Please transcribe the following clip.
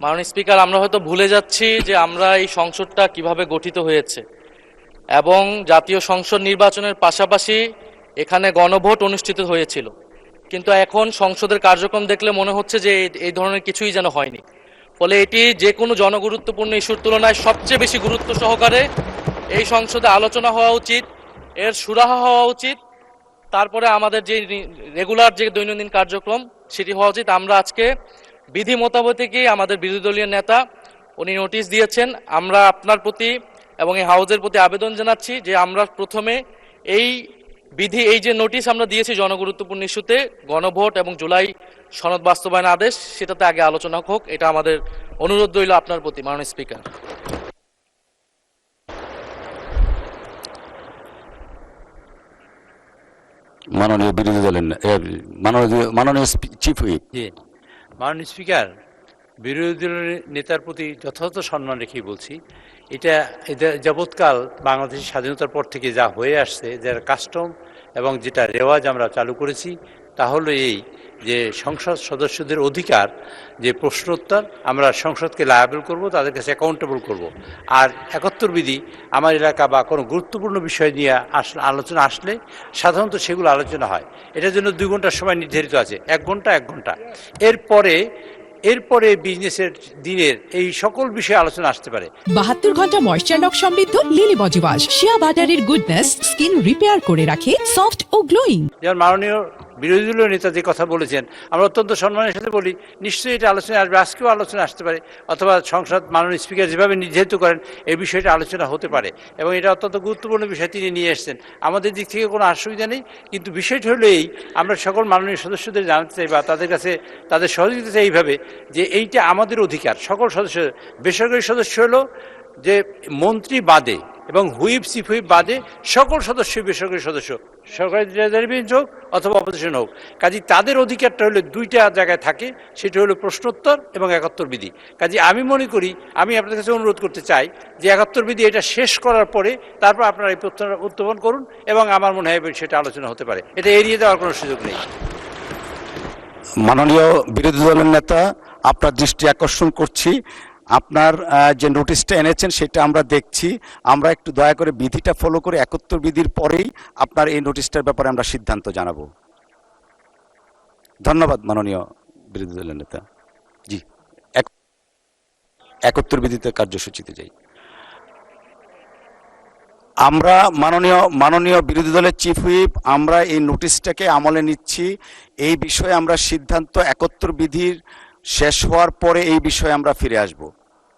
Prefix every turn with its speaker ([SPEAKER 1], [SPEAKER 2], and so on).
[SPEAKER 1] মাননীয় স্পিকার, আমরা হয়তো ভুলে যাচ্ছি যে আমরা এই সংসদটা কিভাবে গঠিত হয়েছে এবং জাতীয় সংসদ নির্বাচনের পাশাপাশি এখানে গণভোট অনুষ্ঠিত হয়েছিল, কিন্তু এখন সংসদের কার্যক্রম দেখলে মনে হচ্ছে যে এই ধরনের কিছুই যেন হয়নি। ফলে এটি যে কোনো জনগুরুত্বপূর্ণ ইস্যুর তুলনায় সবচেয়ে বেশি গুরুত্ব সহকারে এই সংসদে আলোচনা হওয়া উচিত, এর সুরাহা হওয়া উচিত, তারপরে আমাদের যে রেগুলার যে দৈনন্দিন কার্যক্রম সেটি হওয়া উচিত। আমরা আজকে বিধি মোতাবেকই আমাদের বিরোধী দলীয় নেতা উনি নোটিশ দিয়েছেন। আমরা আপনার প্রতি এবং এই হাউজের প্রতি আবেদন জানাচ্ছি যে আমরা প্রথমে এই যে নোটিশ আমরা দিয়েছি জনগুরুত্বপূর্ণ ইস্যুতে গণভোট এবং জুলাই সনদ বাস্তবায়ন আদেশ, সেটাতে আগে আলোচনা হোক। এটা আমাদের অনুরোধ রইল আপনার প্রতি, মাননীয় স্পিকার।
[SPEAKER 2] মাননীয় বিরোধী দলের মাননীয় চিফ হুইপ।
[SPEAKER 3] মাননীয় স্পিকার, বিরোধী দলের নেতার প্রতি যথাযথ সম্মান রেখেই বলছি, এটা যাবৎকাল বাংলাদেশের স্বাধীনতার পর থেকে যা হয়ে আসছে, যার কাস্টম এবং যেটা রেওয়াজ আমরা চালু করেছি, তা হলো এই যে সংসদ সদস্যদের অধিকার যে প্রশ্নোত্তর আমরা সংসদকে লায়াবল করব, তাদের কাছে অ্যাকাউন্টেবল করব। আর ৭১ বিধি আমার এলাকা বা কোনো গুরুত্বপূর্ণ বিষয় নিয়ে আলোচনা আসলে সাধারণত সেগুলো আলোচনা হয়। এটার জন্য 2 ঘন্টার সময় নির্ধারিত আছে, 1 ঘন্টা 1 ঘন্টা। এরপরে বিজনেসের দিনের এই সকল বিষয়ে আলোচনা আসতে পারে।
[SPEAKER 4] ৭২ ঘন্টা ময়েশ্চার লক সমৃদ্ধ লিলি বডি ওয়াশ, শিয়া বাটারের গুডনেস স্কিন রিপেয়ার করে রাখে সফট ও গ্লোয়িং।
[SPEAKER 3] যেমন মাননীয় বিরোধী দলীয় নেতা যে কথা বলেছেন, আমরা অত্যন্ত সম্মানের সাথে বলি, নিশ্চয়ই এটা আলোচনা আসবে, আজকেও আলোচনা আসতে পারে, অথবা সংসদ মাননীয় স্পিকার যেভাবে নির্ধারিত করেন এই বিষয়টা আলোচনা হতে পারে, এবং এটা অত্যন্ত গুরুত্বপূর্ণ বিষয় তিনি নিয়ে এসেছেন। আমাদের দিক থেকে কোনো অসুবিধা নেই, কিন্তু বিষয়টা হলো এই, আমরা সকল মাননীয় সদস্যদের জানাতে চাই বা তাদের কাছে তাদের সহযোগিতা চাই এইভাবে যে এইটা আমাদের অধিকার। সকল সদস্য, বেসরকারি সদস্য হলো যে মন্ত্রী বাদে এবং হুইপ চিফ হুইপ বাদে সকল সদস্য বেসরকারি সদস্য, সরকারি বেঞ্চ হোক অথবা অপোজিশন হোক, কাজে তাদের অধিকারটা হলো 2টা জায়গায় থাকে, সেটা হলো প্রশ্নোত্তর এবং ৭১ বিধি। কাজে আমি মনে করি, আমি আপনাদের কাছে অনুরোধ করতে চাই যে ৭১ বিধি এটা শেষ করার পরে তারপর আপনারা এই প্রশ্ন উত্থাপন করুন, এবং আমার মনে হয় সেটা আলোচনা হতে পারে, এটা এড়িয়ে দেওয়ার কোনো সুযোগ নেই।
[SPEAKER 2] মাননীয় বিরোধী দলের নেতা, আপনার দৃষ্টি আকর্ষণ করছি, আপনার যে নোটিশটা এনেছেন সেটা আমরা দেখছি। আমরা একটু দয়া করে বিধিটা ফলো করে ৭১ বিধির পরেই আপনার এই নোটিশটার ব্যাপারে আমরা সিদ্ধান্ত জানাবো। ধন্যবাদ মাননীয় বিরোধী দলের নেতা। জি, ৭১ বিধিতে কার্যসূচিতে যাই। আমরা মাননীয় বিরোধী দলের চিফ হুইপ, আমরা এই নোটিশটাকে আমলে নিচ্ছি। এই বিষয়ে আমরা সিদ্ধান্ত ৭১ বিধির শেষ হওয়ার পরে এই বিষয়ে আমরা ফিরে আসব।